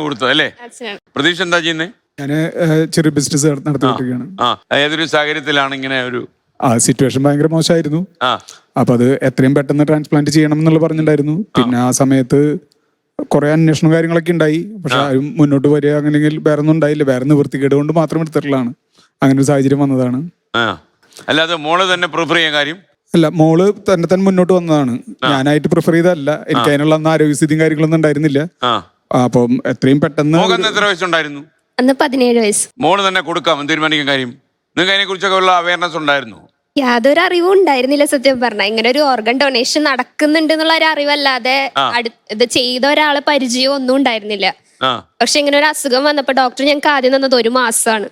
കൊടുത്തത് അല്ലേ? പ്രതീക്ഷ എന്താ ചെയ്യുന്നത്? ഞാൻ ചെറിയ ബിസിനസ് നടത്തിക്കൊണ്ടിരിക്കുകയാണ്. ഏതൊരു സാഹചര്യത്തിലാണ് ഇങ്ങനെ ഒരു സിറ്റുവേഷൻ ഭയങ്കര മോശമായിരുന്നു. അപ്പൊ അത് എത്രയും പെട്ടെന്ന് ട്രാൻസ്പ്ലാന്റ് ചെയ്യണം എന്നുള്ള പറഞ്ഞിട്ടുണ്ടായിരുന്നു. പിന്നെ ആ സമയത്ത് കുറെ അന്വേഷണം കാര്യങ്ങളൊക്കെ ഉണ്ടായി. പക്ഷെ ആരും മുന്നോട്ട് വരിക അങ്ങനെയെങ്കിൽ വേറെ ഒന്നും ഉണ്ടായില്ല. വേറെ നിവൃത്തികേട് കൊണ്ട് മാത്രം എടുത്തിട്ടുള്ളതാണ്. അങ്ങനെ ഒരു സാഹചര്യം വന്നതാണ്. അല്ലാതെ മോള് തന്നെ പ്രിഫർ ചെയ്യാൻ കാര്യം അല്ല, മോള് തന്നെ മുന്നോട്ട് വന്നതാണ്. ഞാനായിട്ട് പ്രിഫർ ചെയ്തല്ല. എനിക്ക് അതിനുള്ള ആരോഗ്യസ്ഥിതിയും കാര്യങ്ങളൊന്നും ഉണ്ടായിരുന്നില്ല. അപ്പം എത്രയും പെട്ടെന്ന്. എത്ര വയസ്സുണ്ടായിരുന്നു? അന്ന് 17 വയസ്സ്. മോള് തന്നെ കൊടുക്കാം തീരുമാനിക്കാൻ കാര്യം. നിങ്ങൾക്ക് അതിനെ കുറിച്ചൊക്കെ ഉള്ള അവയർനെസ് ഉണ്ടായിരുന്നു? യാതൊരു അറിവും ഉണ്ടായിരുന്നില്ല സത്യം പറഞ്ഞ. ഇങ്ങനെ ഒരു ഓർഗൻ ഡൊണേഷൻ നടക്കുന്നുണ്ട് എന്നുള്ള ഒരു അറിവല്ലാതെ ഇത് ചെയ്ത ഒരാളെ പരിചയം ഒന്നും ഉണ്ടായിരുന്നില്ല. പക്ഷെ ഇങ്ങനെ ഒരു അസുഖം വന്നപ്പോ ഡോക്ടർ ഞങ്ങൾക്ക് ആദ്യം തന്നത് 1 മാസമാണ്.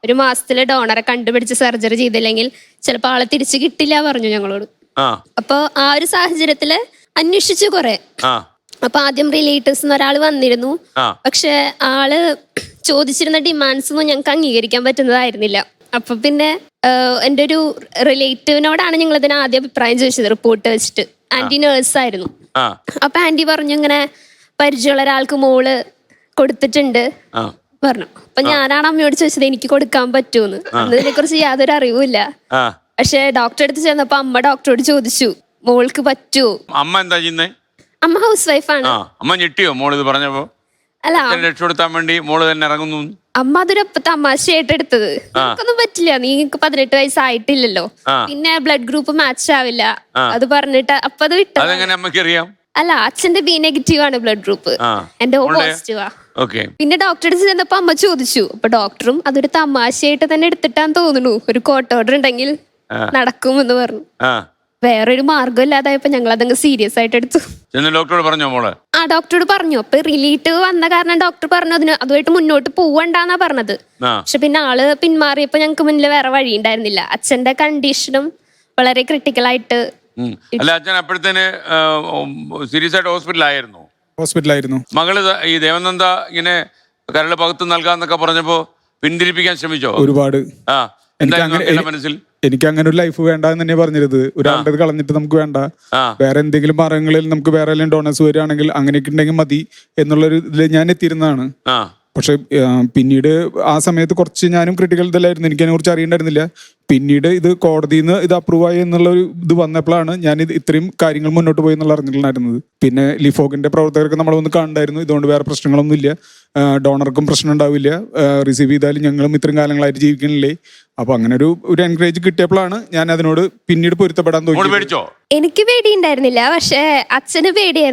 1 മാസത്തില് ഡോണറെ കണ്ടുപിടിച്ച് സർജറി ചെയ്തില്ലെങ്കിൽ ചിലപ്പോ ആളെ തിരിച്ചു കിട്ടില്ല പറഞ്ഞു ഞങ്ങളോട്. അപ്പൊ ആ ഒരു സാഹചര്യത്തില് അന്വേഷിച്ചു കുറെ. അപ്പൊ ആദ്യം റിലേറ്റീവ്സ് ഒരാൾ വന്നിരുന്നു. പക്ഷെ ആള് ചോദിച്ചിരുന്ന ഡിമാൻഡ്സ് ഒന്നും ഞങ്ങൾക്ക് അംഗീകരിക്കാൻ പറ്റുന്നതായിരുന്നില്ല. അപ്പൊ പിന്നെ എൻ്റെ ഒരു റിലേറ്റീവിനോടാണ് ഞങ്ങൾ ഇതിന് ആദ്യം അഭിപ്രായം ചോദിച്ചത് റിപ്പോർട്ട് വെച്ചിട്ട്. ആന്റി നേഴ്സ് ആയിരുന്നു. അപ്പൊ ആന്റി പറഞ്ഞു ഇങ്ങനെ പരിചയമുള്ള ഒരാൾക്ക് മോള് കൊടുത്തിട്ടുണ്ട് പറഞ്ഞു. അപ്പൊ ഞാനാണ് അമ്മയോട് ചോദിച്ചത് എനിക്ക് കൊടുക്കാൻ പറ്റൂന്ന്. അന്ന് ഇതിനെ കുറിച്ച് യാതൊരു അറിവുമില്ല. പക്ഷെ ഡോക്ടറെ അടുത്ത് ചെന്നപ്പോ അമ്മ ഡോക്ടറോട് ചോദിച്ചു മോൾക്ക് പറ്റുമോ. അമ്മ എന്താ ചെയ്യുന്നത്? അമ്മ ഹൗസ് വൈഫാണ്. അമ്മ ഞെട്ടിയോ മോള് ഇത് പറഞ്ഞപ്പോ? അല്ല, രക്ഷപ്പെടുത്താൻ വേണ്ടി മോള് തന്നെ ഇറങ്ങുന്നു. അമ്മ അതൊരു തമാശയായിട്ട് എടുത്തത്. നിനക്കൊന്നും പറ്റില്ല, നീക്ക് 18 വയസ്സായിട്ടില്ലല്ലോ, പിന്നെ ബ്ലഡ് ഗ്രൂപ്പ് മാച്ച് ആവില്ല അത് പറഞ്ഞിട്ട് അപ്പൊ അത് വിട്ടു. അമ്മക്കറിയാം. അല്ല, അച്ഛന്റെ ബി നെഗറ്റീവ് ആണ് ബ്ലഡ് ഗ്രൂപ്പ്, എന്റെ ഓ പോസിറ്റീവാ. പിന്നെ ഡോക്ടറെ അടുത്ത് ചെന്നപ്പോ അമ്മ ചോദിച്ചു. അപ്പൊ ഡോക്ടറും അതൊരു തമാശയായിട്ട് തന്നെ എടുത്തിട്ടാന്ന് തോന്നുന്നു. ഒരു കോർട്ട് ഓർഡർ ഉണ്ടെങ്കിൽ നടക്കുമെന്ന് പറഞ്ഞു. വേറൊരു മാർഗം ഇല്ലാതായപ്പോ ഞങ്ങൾ അതങ്ങ് സീരിയസ് ആയിട്ട് എടുത്തു. ഡോക്ടറോട് പറഞ്ഞോ മോളെ? ഡോക്ടറോട് പറഞ്ഞു. അപ്പൊ റിലേറ്റീവ് വന്ന കാരണം ഡോക്ടർ പറഞ്ഞു അതുമായിട്ട് മുന്നോട്ട് പോവണ്ടെന്നാ പറഞ്ഞത്. പക്ഷെ പിന്നെ ആള് പിന്മാറിയപ്പോ ഞങ്ങൾക്ക് മുന്നിൽ വേറെ വഴി ഉണ്ടായിരുന്നില്ല. അച്ഛന്റെ കണ്ടീഷനും വളരെ ക്രിട്ടിക്കൽ ആയിട്ട്. അല്ല, അച്ഛൻ അപ്പോഴത്തേന് സീരിയസ് ആയിട്ട് ഹോസ്പിറ്റലായിരുന്നു. മകള് ഈ ദേവനന്ദ ഇങ്ങനെ കരള് പകുത്ത് നൽകാന്നൊക്കെ പറഞ്ഞപ്പോ പിന്തിരിപ്പിക്കാൻ ശ്രമിച്ചോ? ഒരുപാട്. മനസ്സിൽ എനിക്ക് അങ്ങനെ ഒരു ലൈഫ് വേണ്ട എന്ന് തന്നെ പറഞ്ഞിരുന്നത്. ഒരാളുടെ കളഞ്ഞിട്ട് നമുക്ക് വേണ്ട, വേറെ എന്തെങ്കിലും മാർഗങ്ങളിൽ നമുക്ക് വേറെ എല്ലാം ഡോണേഴ്സ് വരികയാണെങ്കിൽ അങ്ങനെയൊക്കെ ഉണ്ടെങ്കിൽ മതി എന്നുള്ളൊരു ഇതിൽ ഞാൻ എത്തിയിരുന്നതാണ്. പക്ഷെ പിന്നീട് ആ സമയത്ത് കുറച്ച് ഞാനും ക്രിട്ടിക്കൽ ഇതിലായിരുന്നു. എനിക്ക് അതിനെ കുറിച്ച് അറിയണ്ടായിരുന്നില്ല. പിന്നീട് ഇത് കോടതിയിൽ നിന്ന് ഇത് അപ്രൂവ് ആയി എന്നുള്ള ഒരു ഇത് വന്നപ്പോഴാണ് ഞാൻ ഇത് ഇത്രയും കാര്യങ്ങൾ മുന്നോട്ട് പോയി എന്നുള്ള അറിഞ്ഞിട്ടുണ്ടായിരുന്നത്. പിന്നെ ലിഫോഗിന്റെ പ്രവർത്തകർക്ക് നമ്മളൊന്ന് കാണണ്ടായിരുന്നു. ഇതുകൊണ്ട് വേറെ പ്രശ്നങ്ങളൊന്നും ഇല്ല, ഡോണർക്കും പ്രശ്നം ഉണ്ടാവില്ല, റിസീവ് ചെയ്താലും ഞങ്ങളും ഇത്രയും കാലങ്ങളായിട്ട് ജീവിക്കണില്ലേ. അപ്പൊ അങ്ങനെ ഒരു എൻകറേജ് കിട്ടിയപ്പോഴാണ് ഞാൻ അതിനോട് പിന്നീട് പൊരുത്തപ്പെടാൻ തോന്നി. എനിക്ക് പേടിയുണ്ടായിരുന്നില്ല, പക്ഷെ അച്ഛന് പേടിയായിരുന്നു.